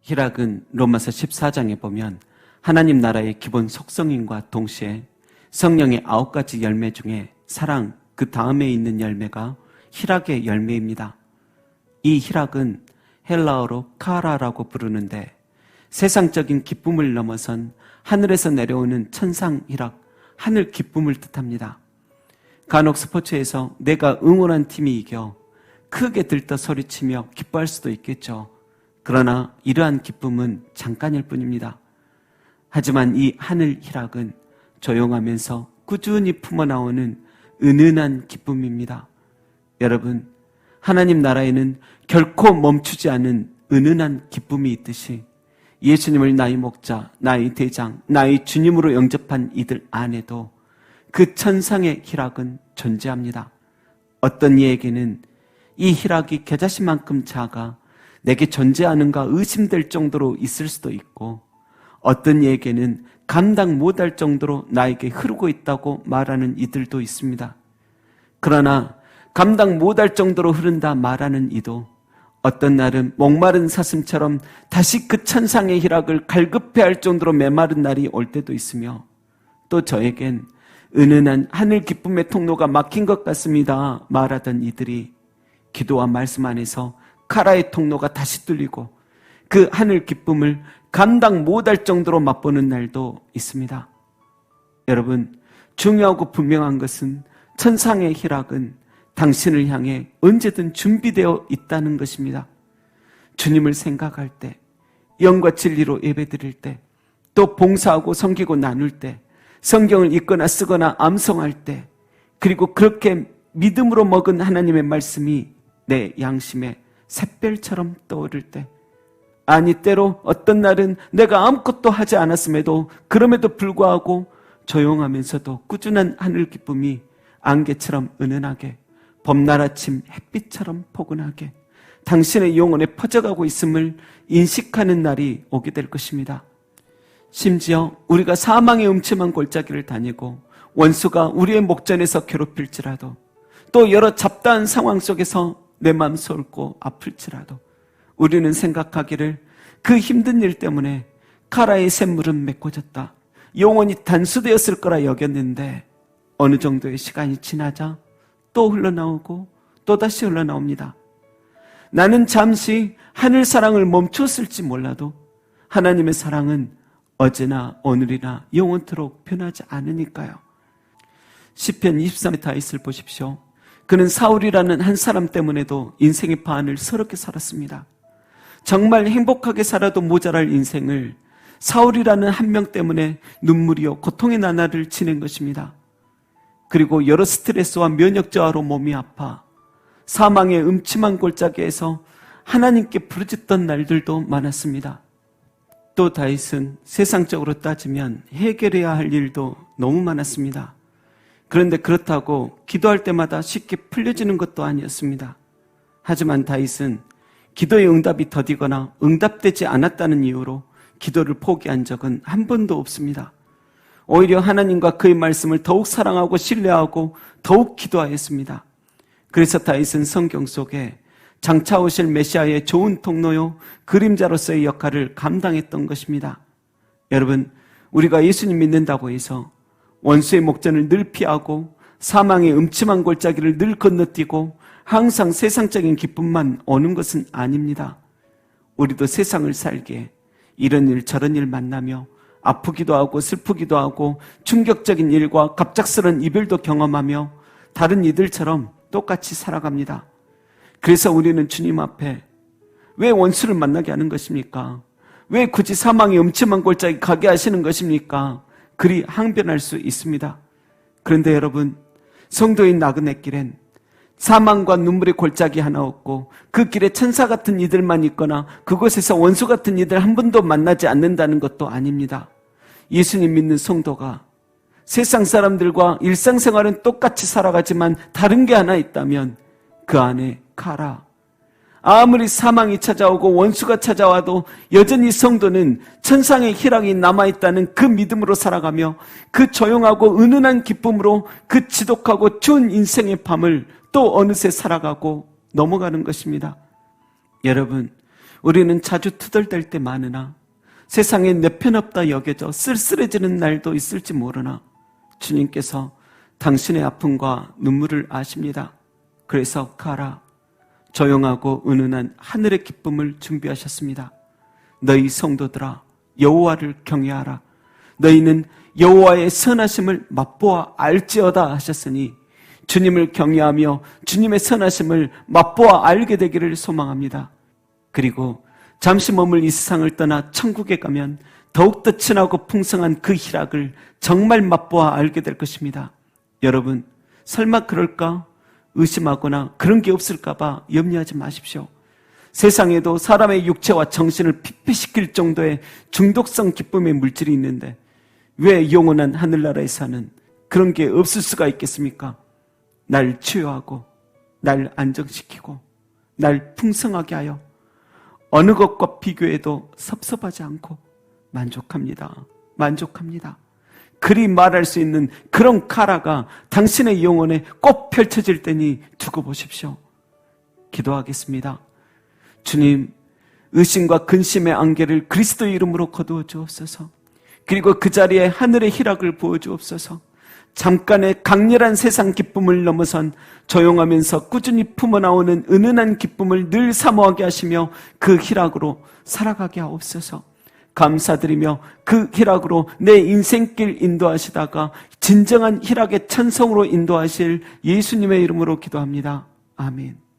희락은 로마서 14장에 보면 하나님 나라의 기본 속성인과 동시에 성령의 9가지 열매 중에 사랑, 그 다음에 있는 열매가 희락의 열매입니다. 이 희락은 헬라어로 카라라고 부르는데 세상적인 기쁨을 넘어선 하늘에서 내려오는 천상 희락, 하늘 기쁨을 뜻합니다. 간혹 스포츠에서 내가 응원한 팀이 이겨 크게 들떠 소리치며 기뻐할 수도 있겠죠. 그러나 이러한 기쁨은 잠깐일 뿐입니다. 하지만 이 하늘 희락은 조용하면서 꾸준히 품어나오는 은은한 기쁨입니다. 여러분, 하나님 나라에는 결코 멈추지 않은 은은한 기쁨이 있듯이 예수님을 나의 목자, 나의 대장, 나의 주님으로 영접한 이들 안에도 그 천상의 희락은 존재합니다. 어떤 이에게는 이 희락이 겨자씨만큼 작아 내게 존재하는가 의심될 정도로 있을 수도 있고, 어떤 이에게는 감당 못할 정도로 나에게 흐르고 있다고 말하는 이들도 있습니다. 그러나 감당 못할 정도로 흐른다 말하는 이도 어떤 날은 목마른 사슴처럼 다시 그 천상의 희락을 갈급해할 정도로 메마른 날이 올 때도 있으며, 또 저에겐 은은한 하늘 기쁨의 통로가 막힌 것 같습니다 말하던 이들이 기도와 말씀 안에서 카라의 통로가 다시 뚫리고 그 하늘 기쁨을 감당 못할 정도로 맛보는 날도 있습니다. 여러분, 중요하고 분명한 것은 천상의 희락은 당신을 향해 언제든 준비되어 있다는 것입니다. 주님을 생각할 때, 영과 진리로 예배드릴 때, 또 봉사하고 섬기고 나눌 때, 성경을 읽거나 쓰거나 암송할 때, 그리고 그렇게 믿음으로 먹은 하나님의 말씀이 내 양심에 샛별처럼 떠오를 때, 아니 때로 어떤 날은 내가 아무것도 하지 않았음에도 그럼에도 불구하고 조용하면서도 꾸준한 하늘 기쁨이 안개처럼 은은하게, 봄날 아침 햇빛처럼 포근하게 당신의 영혼에 퍼져가고 있음을 인식하는 날이 오게 될 것입니다. 심지어 우리가 사망의 음침한 골짜기를 다니고 원수가 우리의 목전에서 괴롭힐지라도, 또 여러 잡다한 상황 속에서 내 마음 쏠고 아플지라도 우리는 생각하기를 그 힘든 일 때문에 카라의 샘물은 메꿔졌다, 영혼이 단수되었을 거라 여겼는데 어느 정도의 시간이 지나자 또 흘러나오고 또다시 흘러나옵니다. 나는 잠시 하늘 사랑을 멈췄을지 몰라도 하나님의 사랑은 어제나 오늘이나 영원토록 변하지 않으니까요. 시편 23의 다윗을 보십시오. 그는 사울이라는 한 사람 때문에도 인생의 반을 서럽게 살았습니다. 정말 행복하게 살아도 모자랄 인생을 사울이라는 한 명 때문에 눈물이요 고통의 나날을 지낸 것입니다. 그리고 여러 스트레스와 면역 저하로 몸이 아파 사망의 음침한 골짜기에서 하나님께 부르짖던 날들도 많았습니다. 또 다윗은 세상적으로 따지면 해결해야 할 일도 너무 많았습니다. 그런데 그렇다고 기도할 때마다 쉽게 풀려지는 것도 아니었습니다. 하지만 다윗은 기도의 응답이 더디거나 응답되지 않았다는 이유로 기도를 포기한 적은 한 번도 없습니다. 오히려 하나님과 그의 말씀을 더욱 사랑하고 신뢰하고 더욱 기도하였습니다. 그래서 다윗은 성경 속에 장차 오실 메시아의 좋은 통로요 그림자로서의 역할을 감당했던 것입니다. 여러분, 우리가 예수님 믿는다고 해서 원수의 목전을 늘 피하고 사망의 음침한 골짜기를 늘 건너뛰고 항상 세상적인 기쁨만 오는 것은 아닙니다. 우리도 세상을 살기에 이런 일 저런 일 만나며 아프기도 하고 슬프기도 하고 충격적인 일과 갑작스러운 이별도 경험하며 다른 이들처럼 똑같이 살아갑니다. 그래서 우리는 주님 앞에 왜 원수를 만나게 하는 것입니까? 왜 굳이 사망의 음침한 골짜기 가게 하시는 것입니까? 그리 항변할 수 있습니다. 그런데 여러분, 성도인 나그네 길엔 사망과 눈물의 골짜기 하나 없고 그 길에 천사 같은 이들만 있거나 그곳에서 원수 같은 이들 한 번도 만나지 않는다는 것도 아닙니다. 예수님 믿는 성도가 세상 사람들과 일상생활은 똑같이 살아가지만 다른 게 하나 있다면 그 안에 카라, 아무리 사망이 찾아오고 원수가 찾아와도 여전히 성도는 천상의 희락이 남아있다는 그 믿음으로 살아가며 그 조용하고 은은한 기쁨으로 그 지독하고 추운 인생의 밤을 또 어느새 살아가고 넘어가는 것입니다. 여러분, 우리는 자주 투덜댈 때 많으나 세상에 내 편 없다 여겨져 쓸쓸해지는 날도 있을지 모르나 주님께서 당신의 아픔과 눈물을 아십니다. 그래서 가라. 조용하고 은은한 하늘의 기쁨을 준비하셨습니다. 너희 성도들아, 여호와를 경외하라. 너희는 여호와의 선하심을 맛보아 알지어다 하셨으니 주님을 경외하며 주님의 선하심을 맛보아 알게 되기를 소망합니다. 그리고 잠시 머물 이 세상을 떠나 천국에 가면 더욱더 진하고 풍성한 그 희락을 정말 맛보아 알게 될 것입니다. 여러분, 설마 그럴까? 의심하거나 그런 게 없을까 봐 염려하지 마십시오. 세상에도 사람의 육체와 정신을 피폐시킬 정도의 중독성 기쁨의 물질이 있는데 왜 영원한 하늘나라에서는 그런 게 없을 수가 있겠습니까? 날 치유하고 날 안정시키고 날 풍성하게 하여 어느 것과 비교해도 섭섭하지 않고 만족합니다. 그리 말할 수 있는 그런 카라가 당신의 영혼에 꼭 펼쳐질 때니 두고 보십시오. 기도하겠습니다. 주님, 의심과 근심의 안개를 그리스도의 이름으로 거두어 주옵소서. 그리고 그 자리에 하늘의 희락을 부어 주옵소서. 잠깐의 강렬한 세상 기쁨을 넘어선 조용하면서 꾸준히 품어나오는 은은한 기쁨을 늘 사모하게 하시며 그 희락으로 살아가게 하옵소서. 감사드리며 그 희락으로 내 인생길 인도하시다가 진정한 희락의 천성으로 인도하실 예수님의 이름으로 기도합니다. 아멘.